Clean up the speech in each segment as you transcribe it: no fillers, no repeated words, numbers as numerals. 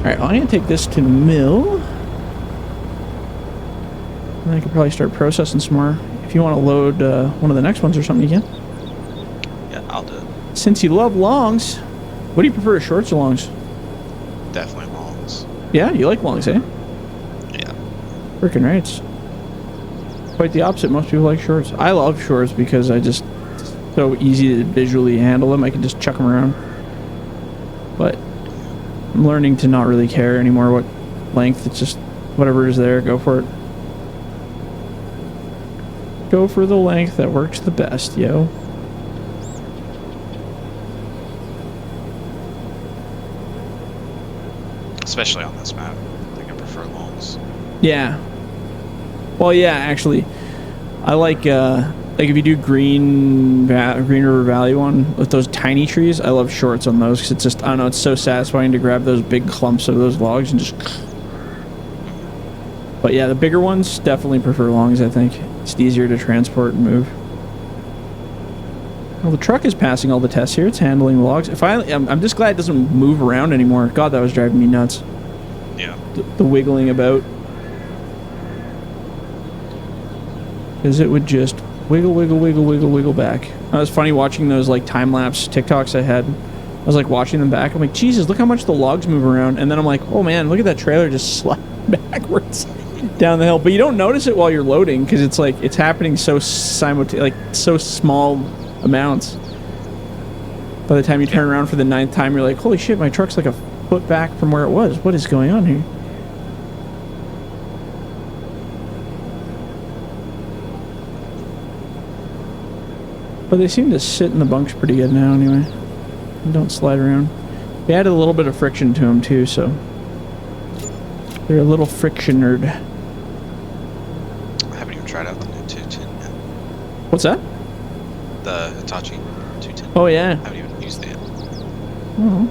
Alright, well, I'm going to take this to the mill. And I could probably start processing some more. If you want to load one of the next ones or something, you can. Yeah, I'll do it. Since you love longs, what do you prefer, shorts or longs? Definitely longs. Yeah, you like longs, eh? Yeah. Freaking rights. Quite the opposite. Most people like shorts. I love shorts because it's so easy to visually handle them. I can just chuck them around. But I'm learning to not really care anymore what length. It's just whatever is there, go for it. Go for the length that works the best, yo. Especially on this map. I think I prefer longs. Yeah. Well, yeah, actually. I like if you do Green River Valley one with those tiny trees, I love shorts on those because it's just, I don't know, it's so satisfying to grab those big clumps of those logs and just... But yeah, the bigger ones, definitely prefer longs, I think. It's easier to transport and move. Well, the truck is passing all the tests here. It's handling the logs. I'm just glad it doesn't move around anymore. God, that was driving me nuts. Yeah. The wiggling about. Because it would just wiggle, wiggle, wiggle, wiggle, wiggle back. It was funny watching those like time-lapse TikToks I had. I was like watching them back. I'm like, Jesus, look how much the logs move around. And then I'm like, oh man, look at that trailer just slide backwards down the hill. But you don't notice it while you're loading because it's like, it's happening so simultaneously, like so small amounts. By the time you turn around for the 9th time, you're like, holy shit, my truck's like a foot back from where it was. What is going on here? But they seem to sit in the bunks pretty good now anyway. And don't slide around. They added a little bit of friction to them too, so they're a little friction-nerd. I haven't even tried out the new 210 yet. What's that? The Hitachi 210. Oh yeah. I haven't even used it yet. Well,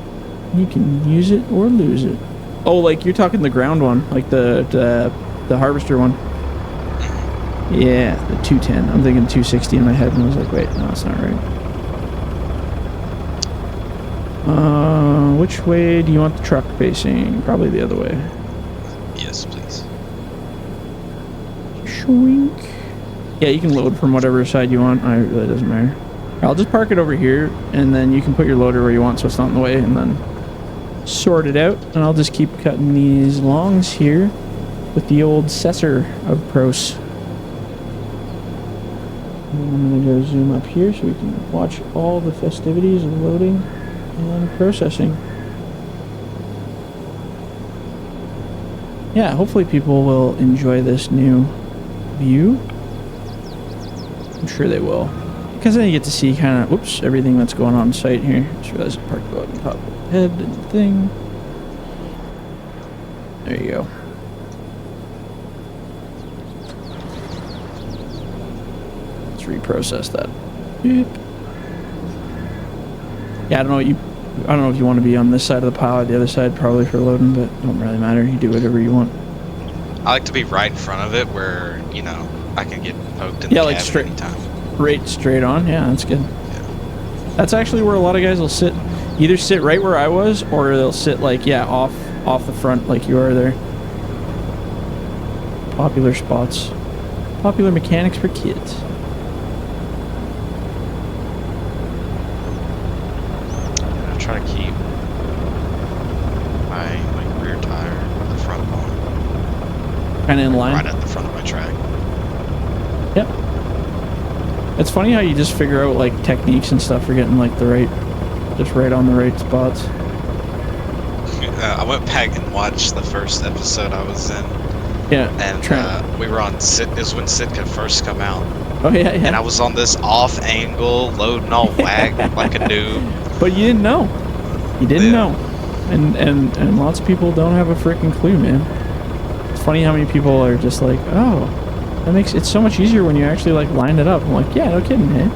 you can use it or lose it. Oh, like you're talking the ground one, like the harvester one. Yeah, the 210. I'm thinking 260 in my head, and I was like, wait, no, that's not right. Which way do you want the truck facing? Probably the other way. Yes, please. Shwink. Yeah, you can load from whatever side you want. It really doesn't matter. I'll just park it over here, and then you can put your loader where you want so it's not in the way, and then sort it out. And I'll just keep cutting these longs here with the old Cessor of Pros. I'm going to go zoom up here so we can watch all the festivities of loading and processing. Yeah, hopefully people will enjoy this new view. I'm sure they will. Because then you get to see kind of, whoops, everything that's going on site here. Just realized I parked on top of the head and the thing. There you go. Reprocess that. Beep. Yeah, I don't know if you want to be on this side of the pile or the other side, probably for loading, but it don't really matter. You do whatever you want. I like to be right in front of it where, you know, I can get poked in the like straight anytime. Right straight on. Yeah, that's good. Yeah. That's actually where a lot of guys will sit. Either sit right where I was, or they'll sit like, yeah, off the front like you are there. Popular spots. Popular mechanics for kids. Try to keep my rear tire or the front one kind of in line. Right at the front of my track. Yep. It's funny how you just figure out like techniques and stuff for getting like the right, just right on the right spots. I went back and watched the first episode I was in. Yeah. And we were on Sit. It was when Sitka first come out. Oh yeah, yeah. And I was on this off angle, loading all whack like a noob. But you didn't know. You didn't know. And lots of people don't have a freaking clue, man. It's funny how many people are just like, oh, that makes it so much easier when you actually like line it up. I'm like, yeah, no kidding, man.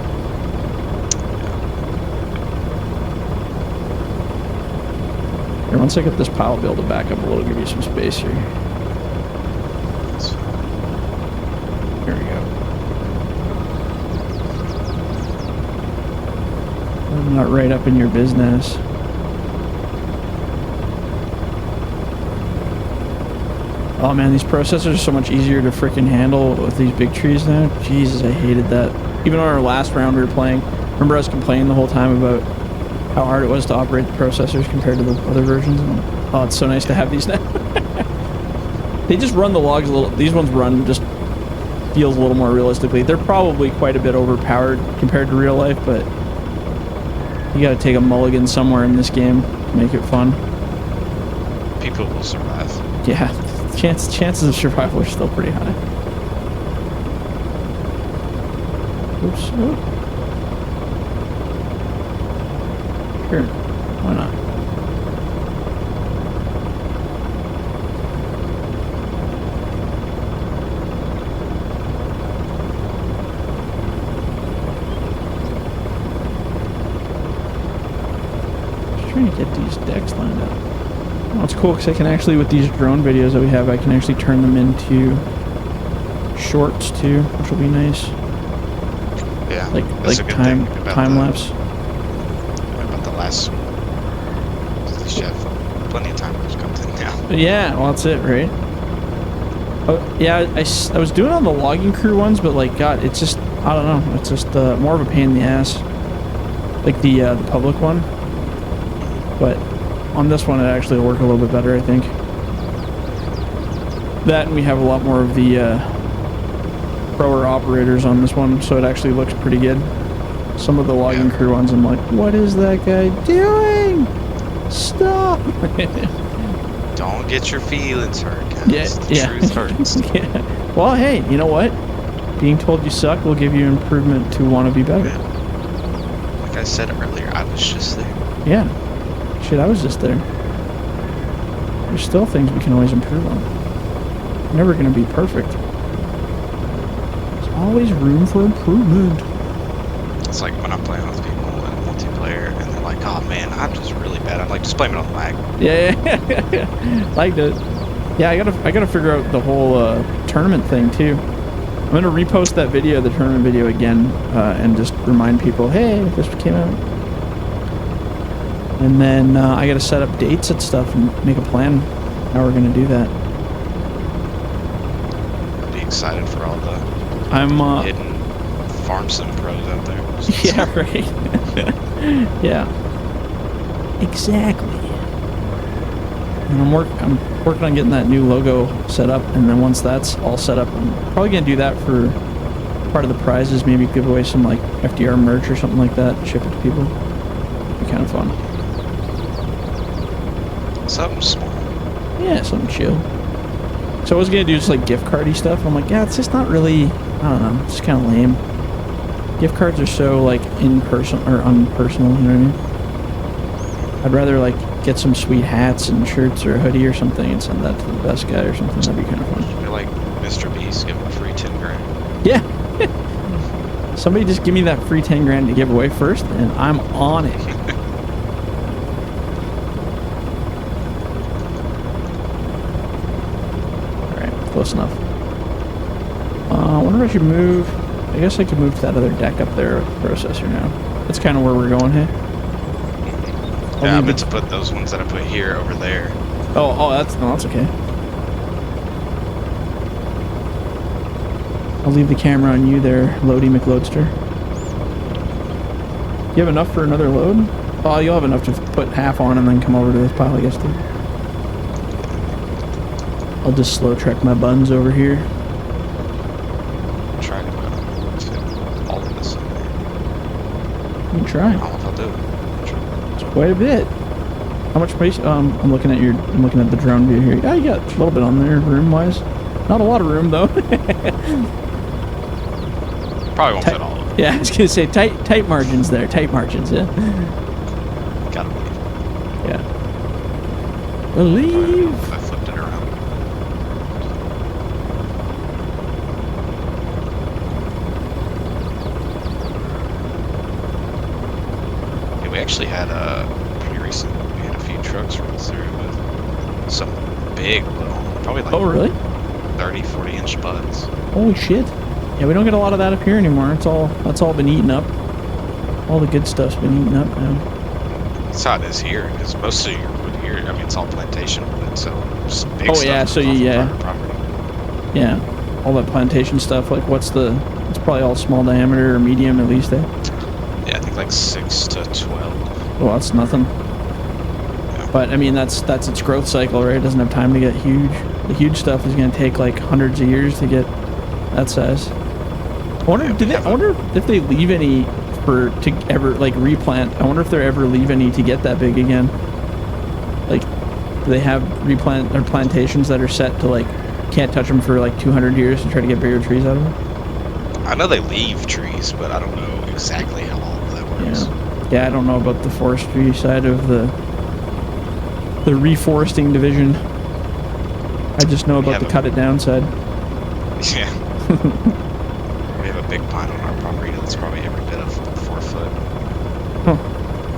Here, once I get this pile build to back up a little, give you some space here. Here we go. I'm not right up in your business. Oh man, these processors are so much easier to freaking handle with these big trees now. Jesus, I hated that. Even on our last round we were playing, remember us complaining the whole time about how hard it was to operate the processors compared to the other versions? And, oh, it's so nice to have these now. They just run the logs a little, these ones run just feels a little more realistically. They're probably quite a bit overpowered compared to real life, but you gotta take a mulligan somewhere in this game to make it fun. People will survive. Yeah, chances of survival are still pretty high. Oops. Oh. Sure, why not? Trying to get these decks lined up. Oh, it's cool because I can actually, with these drone videos that we have, I can actually turn them into shorts too, which will be nice. Yeah, like time lapse. About the last one. At least you have plenty of time to come in now. Yeah, well that's it, right? Oh yeah, I was doing it on the logging crew ones, but like God, it's just, I don't know, it's just more of a pain in the ass. Like the public one. But on this one, it actually will work a little bit better, I think. That, and we have a lot more of the proer operators on this one, so it actually looks pretty good. Some of the logging crew ones, I'm like, what is that guy doing? Stop! Don't get your feelings hurt, guys. The truth hurts. Yeah. Well, hey, you know what? Being told you suck will give you improvement to want to be better. Yeah. Like I said earlier, I was just there. Yeah. Shit, I was just there. There's still things we can always improve on. Never gonna be perfect. There's always room for improvement. It's like when I'm playing with people in multiplayer and they're like, oh man, I'm just really bad. I'm like, just blame it on the lag. Yeah. Like that. Yeah, I gotta figure out the whole tournament thing too. I'm gonna repost that video, the tournament video again, and just remind people, hey, this came out. And then I gotta set up dates and stuff and make a plan how we're gonna do that. I'd be excited for all the hidden farm sim pros out there. Yeah, right. Yeah. Exactly. And I'm working on getting that new logo set up, and then once that's all set up, I'm probably gonna do that for part of the prizes. Maybe give away some like FDR merch or something like that, ship it to people. It'd be kind of fun. Something small. Yeah, something chill. So I was gonna do just like gift cardy stuff. I'm like, yeah, it's just not really, I don't know, it's kind of lame. Gift cards are so like impersonal or unpersonal, you know what I mean? I'd rather like get some sweet hats and shirts or a hoodie or something and send that to the best guy or something. That'd be kind of fun. You're like Mr. Beast, give him a free 10 grand. Yeah. Somebody just give me that free 10 grand to give away first, and I'm on it. Close enough. I wonder if I should move. I guess I could move to that other deck up there with the processor now. That's kind of where we're going, hey? Yeah, I meant to put those ones that I put here over there. Oh, that's okay. I'll leave the camera on you there, Loady McLoadster. You have enough for another load? Oh, you'll have enough to put half on and then come over to this pile, I guess, too. I'll just slow trek my buns over here. I'm trying to fit all of this in there. You can try. I don't know if I'll do it. It's quite a bit. How much space? I'm looking at the drone view here. Yeah, you got a little bit on there, room-wise. Not a lot of room though. Probably won't fit all of it. Yeah, I was gonna say tight margins there. Tight margins, yeah. Gotta believe. Yeah. Believe. I flipped it around. Yeah, we actually had pretty recently. We had a few trucks run through with some big little, probably like. Oh really? 30, 40-inch buds. Holy shit. Yeah, we don't get a lot of that up here anymore. That's all been eaten up. All the good stuff's been eaten up now. That's how it is here, because most of your wood here, I mean, it's all plantation wood, so just big Oh stuff yeah, comes so off of yeah, private property. yeah, all that plantation stuff. Like, what's the? It's probably all small diameter or medium at least. Eh? Yeah, I think like 6 to 12. Well, that's nothing. Yeah. But I mean, that's its growth cycle, right? It doesn't have time to get huge. The huge stuff is going to take like hundreds of years to get that size. I wonder, Yeah, I wonder if they leave any to ever like replant. I wonder if they ever leave any to get that big again. Like, do they have replant or plantations that are set to like can't touch them for like 200 years to try to get bigger trees out of them? I know they leave trees, but I don't know exactly how all of that works. Yeah, I don't know about the forestry side of the reforesting division. I just know about the cut it down side. Yeah. We have a big pine on our property that's probably every bit of 4 foot. Huh.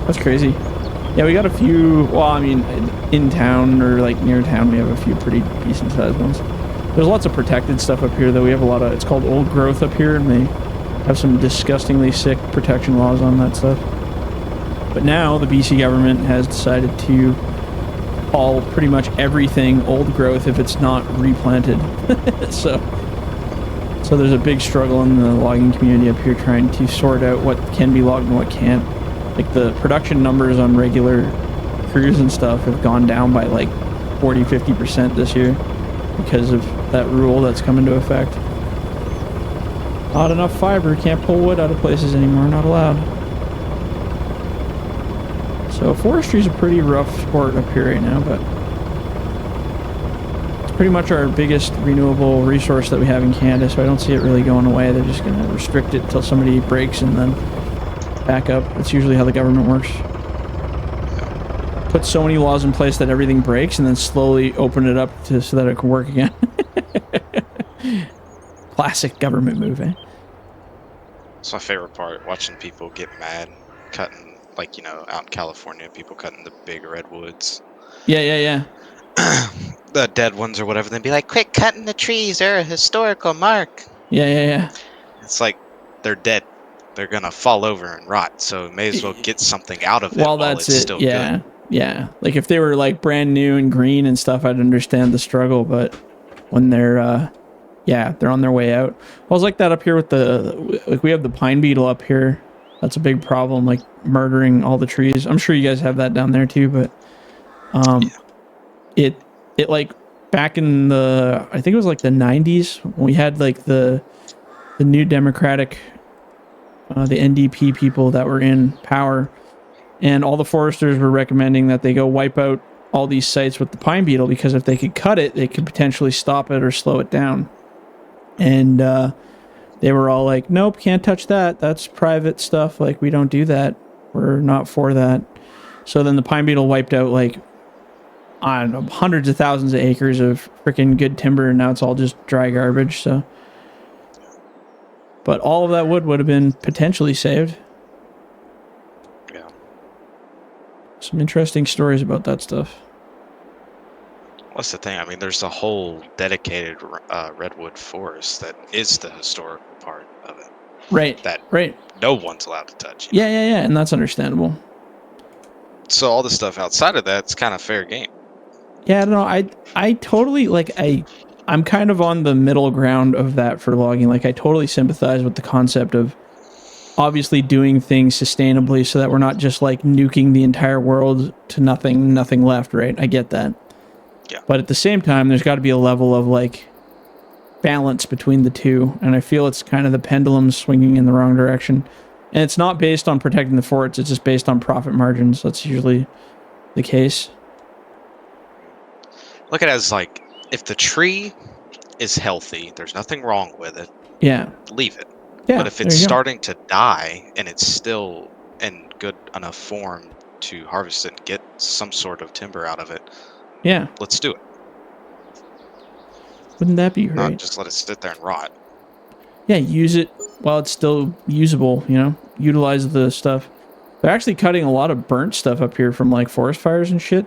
That's crazy. Yeah, we got a few, well, I mean, in town or like near town, we have a few pretty decent sized ones. There's lots of protected stuff up here, though. We have a lot of, it's called old growth up here, and they have some disgustingly sick protection laws on that stuff. But now the BC government has decided to call pretty much everything old growth if it's not replanted. So there's a big struggle in the logging community up here trying to sort out what can be logged and what can't. Like, the production numbers on regular crews and stuff have gone down by like 40-50% this year because of that rule that's come into effect. Not enough fiber, can't pull wood out of places anymore, not allowed. So forestry is a pretty rough sport up here right now, but it's pretty much our biggest renewable resource that we have in Canada, so I don't see it really going away. They're just going to restrict it until somebody breaks and then back up. That's usually how the government works. Put so many laws in place that everything breaks and then slowly open it up so that it can work again. Classic government move, eh? It's my favorite part, watching people get mad, cutting, like, you know, out in California, people cutting the big redwoods. Yeah. The dead ones or whatever, then be like, quit cutting the trees, they're a historical mark. Yeah. It's like, they're dead. They're gonna fall over and rot, so may as well get something out of it while that's it's it. still good. Yeah. Like, if they were like brand new and green and stuff, I'd understand the struggle, but when they're they're on their way out. Well, I was like that up here with we have the pine beetle up here. That's a big problem, like murdering all the trees. I'm sure you guys have that down there too, but it like back in the, I think it was like the 90s, when we had like the new Democratic, the NDP people that were in power, and all the foresters were recommending that they go wipe out all these sites with the pine beetle, because if they could cut it, they could potentially stop it or slow it down. And they were all like, nope, can't touch that. That's private stuff. Like, we don't do that. We're not for that. So then the pine beetle wiped out, like, I don't know, hundreds of thousands of acres of freaking good timber, and now it's all just dry garbage. So, but all of that wood would have been potentially saved. Yeah. Some interesting stories about that stuff. What's the thing? I mean, there's a whole dedicated redwood forest that is the historical part of it. Right. That right. No one's allowed to touch. Yeah, and that's understandable. So all the stuff outside of that's kind of fair game. Yeah, I don't know. I totally, like, I'm kind of on the middle ground of that for logging. Like, I totally sympathize with the concept of obviously doing things sustainably so that we're not just like nuking the entire world to nothing left, right? I get that. Yeah. But at the same time, there's got to be a level of like balance between the two, and I feel it's kind of the pendulum swinging in the wrong direction. And it's not based on protecting the forests, it's just based on profit margins. That's usually the case. Look at it as like, if the tree is healthy, there's nothing wrong with it. Yeah. Leave it. Yeah. But if it's starting to die and it's still in good enough form to harvest it and get some sort of timber out of it, yeah, let's do it. Wouldn't that be right? Not just let it sit there and rot. Yeah, use it while it's still usable, you know? Utilize the stuff. They're actually cutting a lot of burnt stuff up here from like forest fires and shit.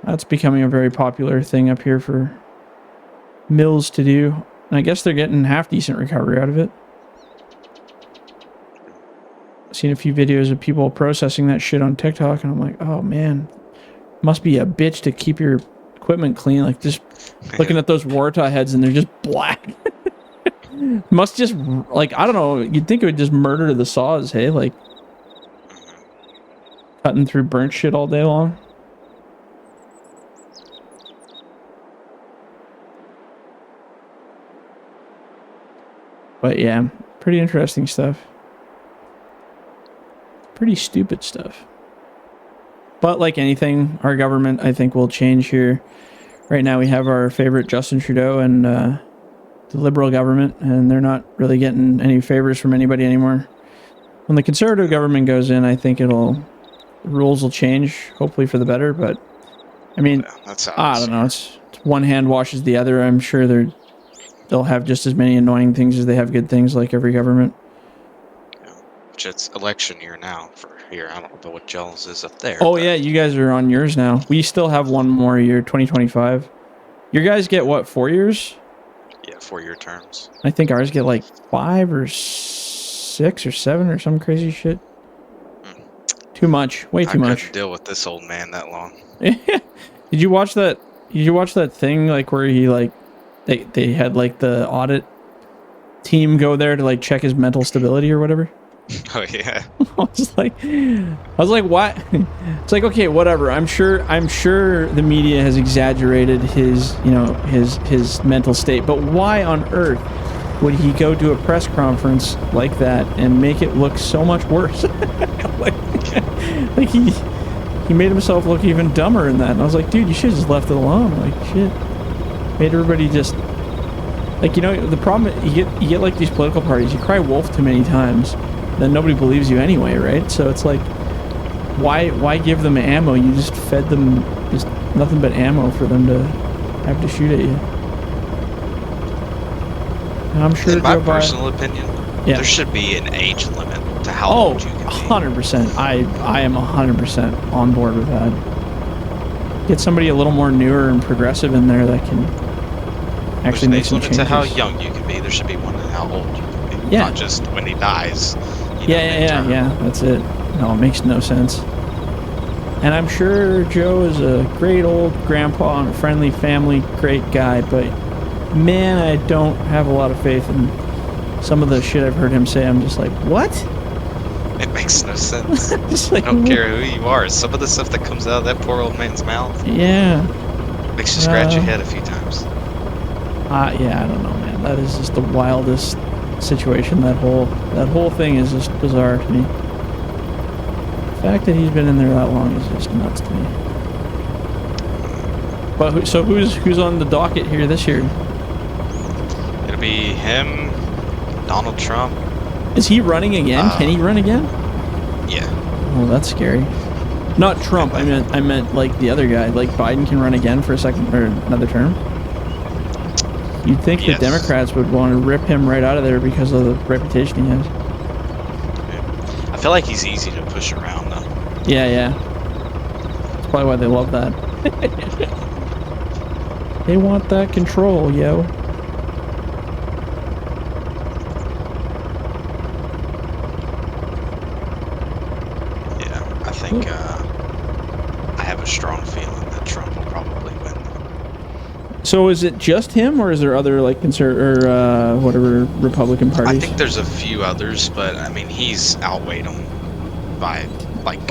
That's becoming a very popular thing up here for mills to do. And I guess they're getting half decent recovery out of it. I've seen a few videos of people processing that shit on TikTok, and I'm like, oh man, Must be a bitch to keep your equipment clean. Like just looking at those Waratah heads and they're just black. Must just like I don't know. You'd think it would just murder the saws. Hey, like cutting through burnt shit all day long. But yeah, pretty interesting stuff. Pretty stupid stuff. But like anything, our government, I think, will change here. Right now we have our favorite Justin Trudeau and the Liberal government, and they're not really getting any favors from anybody anymore. When the Conservative government goes in, I think the rules will change, hopefully for the better, but I mean, Yeah, I don't know, it's one hand washes the other. I'm sure they'll have just as many annoying things as they have good things, like every government. Yeah. Which it's election year now for here. I don't know what y'all's is up there. Oh but yeah, you guys are on yours now. We still have one more year, 2025. Your guys get what, 4 years? yeah, 4-year terms. I think ours get like 5 or 6 or 7 or some crazy shit. Too much, way too much. I couldn't deal with this old man that long. Did you watch that? Did you watch that thing like where he like they had like the audit team go there to like check his mental stability or whatever? Oh yeah. I was like, what? It's like, okay, whatever. I'm sure the media has exaggerated his, you know, his mental state, but why on earth would he go to a press conference like that and make it look so much worse? like he made himself look even dumber in that. And I was like, dude, you should have just left it alone. Like, shit. Made everybody just like, you know, the problem you get like these political parties, you cry wolf too many times, then nobody believes you anyway, right? So it's like, why give them ammo? You just fed them just nothing but ammo for them to have to shoot at you. And I'm sure in my personal opinion, there should be an age limit to how old you can be. 100%. I am 100% on board with that. Get somebody a little more newer and progressive in there that can actually make some changes. To how young you can be. There should be one in how old you can be. Yeah. Not just when he dies. Yeah. That's it. No, it makes no sense. And I'm sure Joe is a great old grandpa and a friendly family, great guy, but man, I don't have a lot of faith in some of the shit I've heard him say. I'm just like, what? It makes no sense. Just like, I don't care who you are. Some of the stuff that comes out of that poor old man's mouth. Yeah. Makes you scratch your head a few times. Yeah, I don't know, man. That is just the wildest situation. That whole thing is just bizarre to me. The fact that he's been in there that long is just nuts to me. But so who's on the docket here this year? It'll be him, Donald Trump. Is he running again? Can he run again? Yeah. Oh, that's scary. Not Trump. I meant like the other guy. Like Biden can run again for a second or another term. You'd think the Democrats would want to rip him right out of there because of the reputation he has. Yeah. I feel like he's easy to push around though. Yeah. That's probably why they love that. They want that control, yo. I think I have a strong feeling that Trump will probably win. So is it just him, or is there other like whatever Republican parties? I think there's a few others, but I mean he's outweighed them by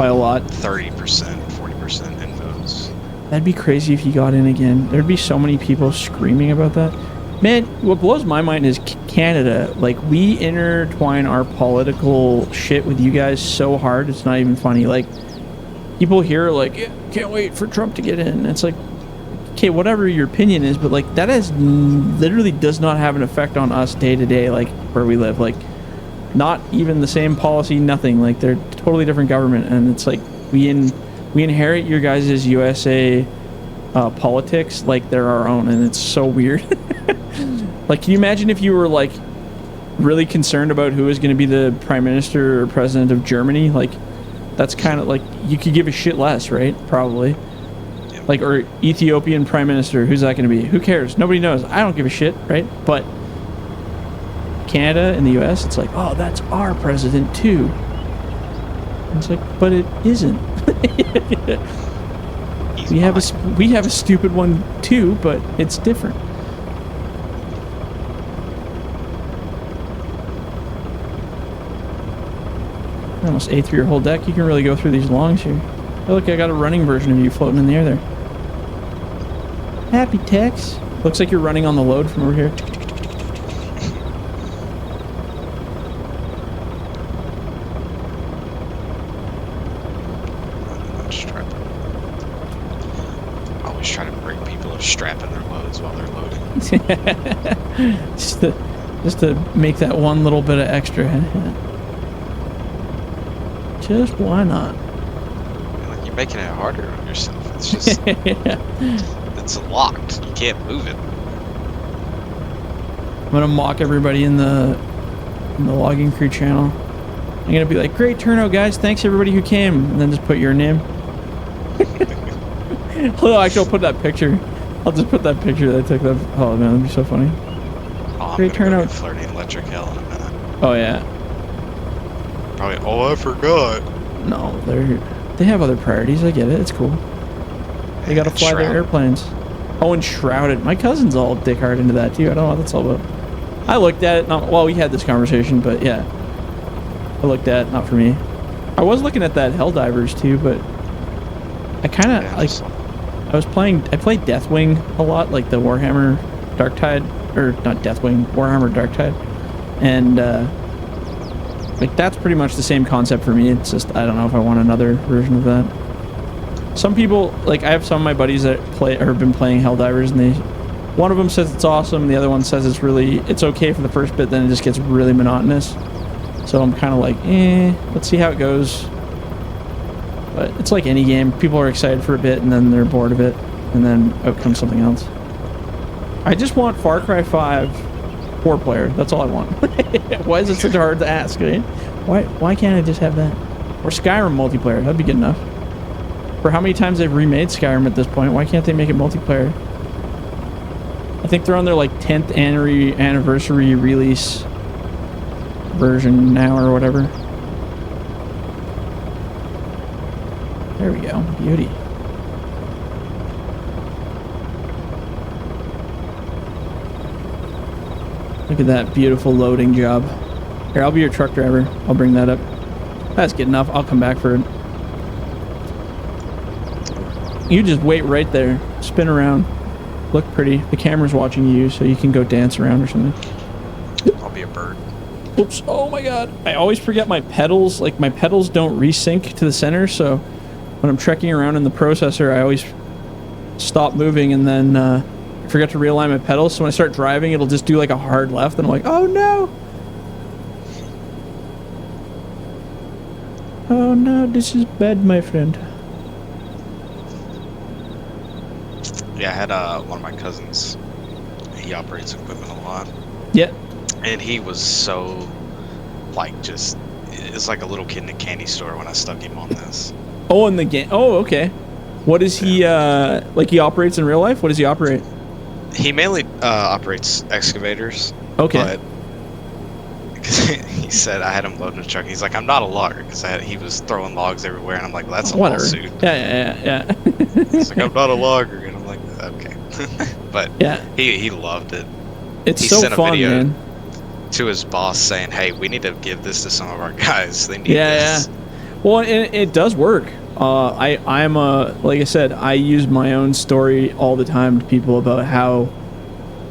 a lot, 30%, 40% in votes. That'd be crazy if he got in again. There'd be so many people screaming about that. Man, what blows my mind is Canada. Like, we intertwine our political shit with you guys so hard, it's not even funny. Like, people here are like, yeah, can't wait for Trump to get in. It's like, okay, whatever your opinion is, but like, that literally does not have an effect on us day to day, like, where we live. Like, not even the same policy, nothing. Like, they're totally different government, and it's like, we inherit your guys' USA politics like they're our own, and it's so weird. Like, can you imagine if you were like really concerned about who was going to be the prime minister or president of Germany? Like, that's kind of like, you could give a shit less, right? Probably. Yeah. Like, or Ethiopian prime minister, who's that going to be? Who cares? Nobody knows. I don't give a shit, right? But Canada and the US, it's like, oh, that's our president too. And it's like, but it isn't. We have a stupid one too, but it's different. I almost ate through your whole deck. You can really go through these longs here. Oh, look, I got a running version of you floating in the air there. Happy Tex. Looks like you're running on the load from over here. Always try to break people of strapping their loads while they're loading. just to make that one little bit of extra. Just why not? Like, you're making it harder on yourself. It's just it's locked. You can't move it. I'm gonna mock everybody in the logging crew channel. I'm gonna be like, great turnout, guys. Thanks everybody who came, and then just put your name. Although actually, I'll put that picture. I'll just put that picture that I took. That. Oh man, that'd be so funny. Oh, great turnout. Flirting electric hell in a minute. Oh yeah. Probably. Oh, I forgot. No, they have other priorities. I get it. It's cool. They gotta fly their airplanes. Oh, and shrouded. My cousin's all dick hard into that too. I don't know what that's all about. I looked at it. Well, we had this conversation, but yeah, I looked at it. Not for me. I was looking at that Helldivers too, but I kind of like. I played Deathwing a lot, like the Warhammer Darktide, or not Deathwing, Warhammer Darktide, and like that's pretty much the same concept for me. It's just I don't know if I want another version of that. Some people, like I have some of my buddies that play or have been playing Helldivers, and one of them says it's awesome, the other one says it's okay for the first bit, then it just gets really monotonous. So I'm kind of like, let's see how it goes. But it's like any game. People are excited for a bit, and then they're bored of it, and then out comes something else. I just want Far Cry 5 4-player. That's all I want. Why is it such hard to ask, right? Why can't I just have that? Or Skyrim multiplayer. That'd be good enough. For how many times they've remade Skyrim at this point, why can't they make it multiplayer? I think they're on their like 10th anniversary release version now or whatever. There we go. Beauty. Look at that beautiful loading job. Here, I'll be your truck driver. I'll bring that up. That's good enough. I'll come back for it. You just wait right there. Spin around. Look pretty. The camera's watching you, so you can go dance around or something. I'll be a bird. Oops. Oh my god. I always forget my pedals. Like, my pedals don't resync to the center, so when I'm trekking around in the processor, I always stop moving and then I forget to realign my pedals. So when I start driving, it'll just do like a hard left, and I'm like, oh no! Oh no, this is bad, my friend. Yeah, I had one of my cousins. He operates equipment a lot. Yeah. And he was so, like, just, it's like a little kid in a candy store when I stuck him on this. Oh, in the game. Oh, okay. What is he, like he operates in real life? What does he operate? He mainly operates excavators. Okay. But he said, I had him loading a truck. He's like, I'm not a logger, because he was throwing logs everywhere, and I'm like, well, that's a lawsuit. Yeah. He's like, I'm not a logger, and I'm like, okay. But yeah, he loved it. It's he so sent a fun, video man. To his boss saying, hey, we need to give this to some of our guys. They need this. Yeah. Well, it does work. I'm like I said, I use my own story all the time to people about how,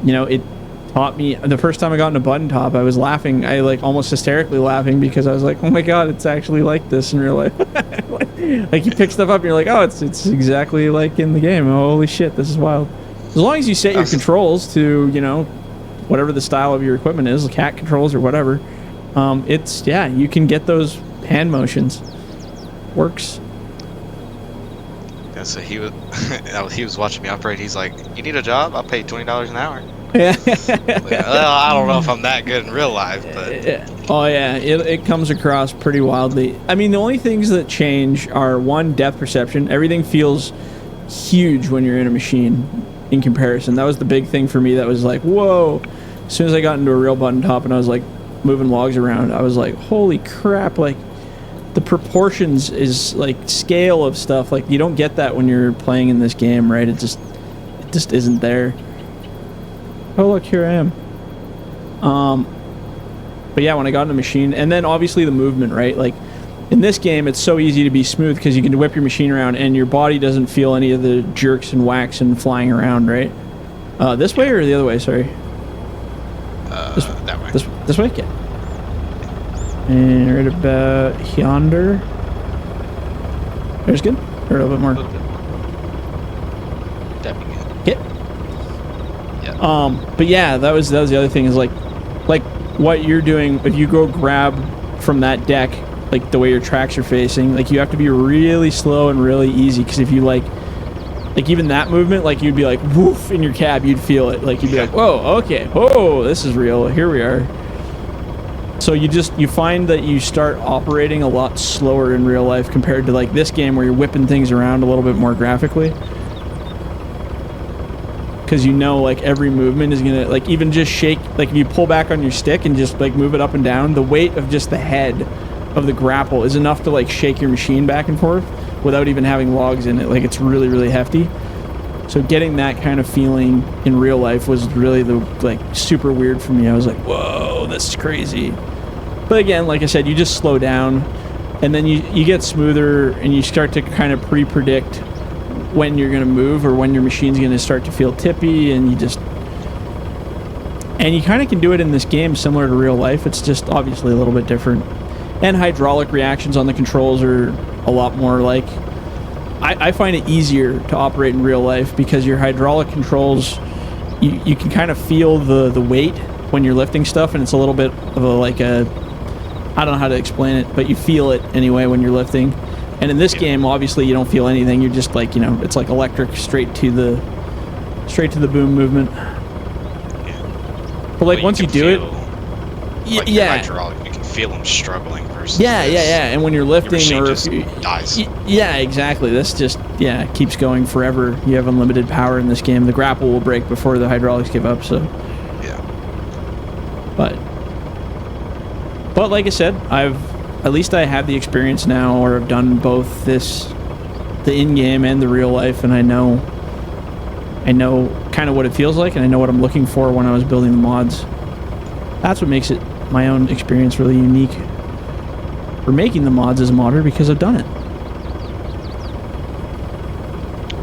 you know, it taught me. The first time I got into button top, I was laughing. I like almost hysterically laughing because I was like, oh my god, it's actually like this in real life. Like you pick stuff up and you're like, oh, it's exactly like in the game. Oh, holy shit, this is wild. As long as you set your controls to, you know, whatever the style of your equipment is, like cat controls or whatever, it's, yeah, you can get those hand motions. Works. Yeah, so he was watching me operate. He's like, you need a job? I'll pay you $20 an hour. Yeah. Well, I don't know if I'm that good in real life, but oh yeah, it comes across pretty wildly. I mean, the only things that change are, one, depth perception. Everything feels huge when you're in a machine in comparison. That was the big thing for me. That was like, whoa. As soon as I got into a real button top and I was like moving logs around, I was like, holy crap, like the proportions is like scale of stuff. Like you don't get that when you're playing in this game, right? It just isn't there. Oh look, here I am. But yeah, when I got in the machine, and then obviously the movement, right? Like in this game, it's so easy to be smooth because you can whip your machine around and your body doesn't feel any of the jerks and whacks and flying around, right? This way or the other way? Sorry. That way. This way? Yeah. And right about yonder. There's good. Or a little bit more. That'd be good. Hit. Yeah. But yeah, that was the other thing is like what you're doing. If you go grab from that deck, like the way your tracks are facing, like you have to be really slow and really easy because if you like even that movement, like you'd be like woof in your cab, you'd feel it. Like you'd be like, whoa, okay, whoa, this is real. Here we are. So you find that you start operating a lot slower in real life compared to like this game where you're whipping things around a little bit more graphically. Because you know like every movement is gonna like even just shake, like if you pull back on your stick and just like move it up and down, the weight of just the head of the grapple is enough to like shake your machine back and forth without even having logs in it. Like it's really, really hefty. So getting that kind of feeling in real life was really like super weird for me. I was like, whoa, this is crazy. But again, like I said, you just slow down and then you get smoother and you start to kind of pre-predict when you're going to move or when your machine's going to start to feel tippy, and you kind of can do it in this game similar to real life. It's just obviously a little bit different. And hydraulic reactions on the controls are a lot more like... I find it easier to operate in real life because your hydraulic controls, you can kind of feel the weight when you're lifting stuff, and it's a little bit of I don't know how to explain it, but you feel it anyway when you're lifting. And in this game, obviously, you don't feel anything. You're just like, it's like electric straight to the boom movement. Yeah. But like once you do it, like yeah, hydraulic, you can feel them struggling versus yeah. And when you're lifting, your or just dies. Yeah, exactly. This just keeps going forever. You have unlimited power in this game. The grapple will break before the hydraulics give up. So yeah. But like I said, at least I have the experience now, or I've done both the in-game and the real life, and I know kind of what it feels like, and I know what I'm looking for when I was building the mods. That's what makes it my own experience really unique for making the mods as a modder, because I've done it.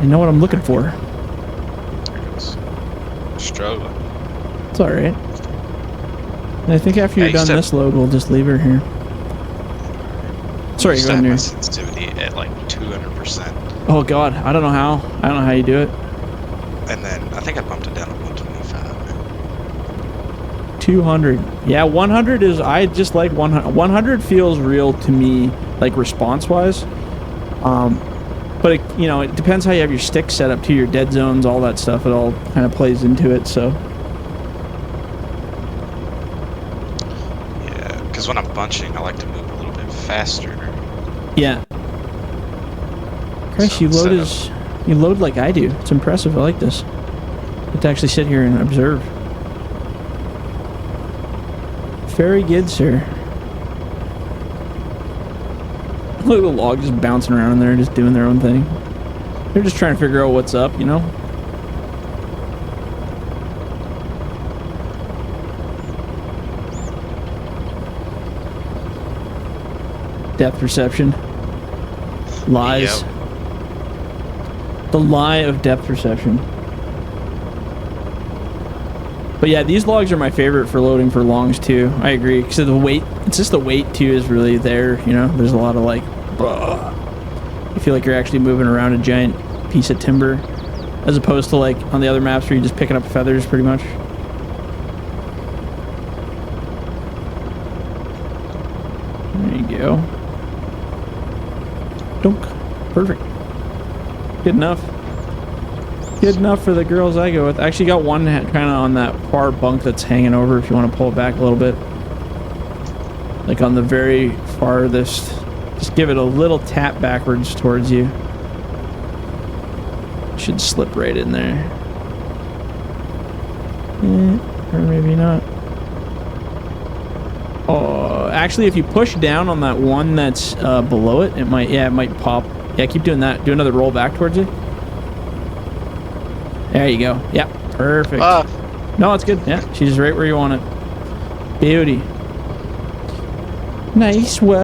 I know what I'm looking for. Struggling. It's alright. And I think after you're done this load, we'll just leave her here. Sorry, go ahead. My sensitivity at like 200%. Oh god, I don't know how you do it. And then I think I bumped it down to 125. 200. Yeah, 100 is, I just like 100. 100 feels real to me, like response-wise. But it depends how you have your stick set up to your dead zones, all that stuff. It all kind of plays into it. So. Yeah, because when I'm bunching, I like to move a little bit faster. Yeah. Christ, you load like I do. It's impressive. I like this. I have to actually sit here and observe. Very good, sir. Look at the log just bouncing around in there, just doing their own thing. They're just trying to figure out what's up, Depth perception. Lies. Yep. The lie of depth perception. But yeah, these logs are my favorite for loading for longs too. I agree. So the weight, it's just the weight too is really there, There's a lot of like, you feel like you're actually moving around a giant piece of timber, as opposed to like on the other maps where you're just picking up feathers pretty much. There you go. Dunk. Perfect. Good enough. Good enough for the girls I go with. I actually got one kind of on that far bunk that's hanging over if you want to pull it back a little bit. Like on the very farthest. Just give it a little tap backwards towards you. Should slip right in there. Or maybe not. Oh, actually, if you push down on that one that's below it, it might pop. Yeah, keep doing that. Do another roll back towards it. There you go. Yep, perfect. No, it's good. Yeah, she's right where you want it. Beauty. Nice. Well.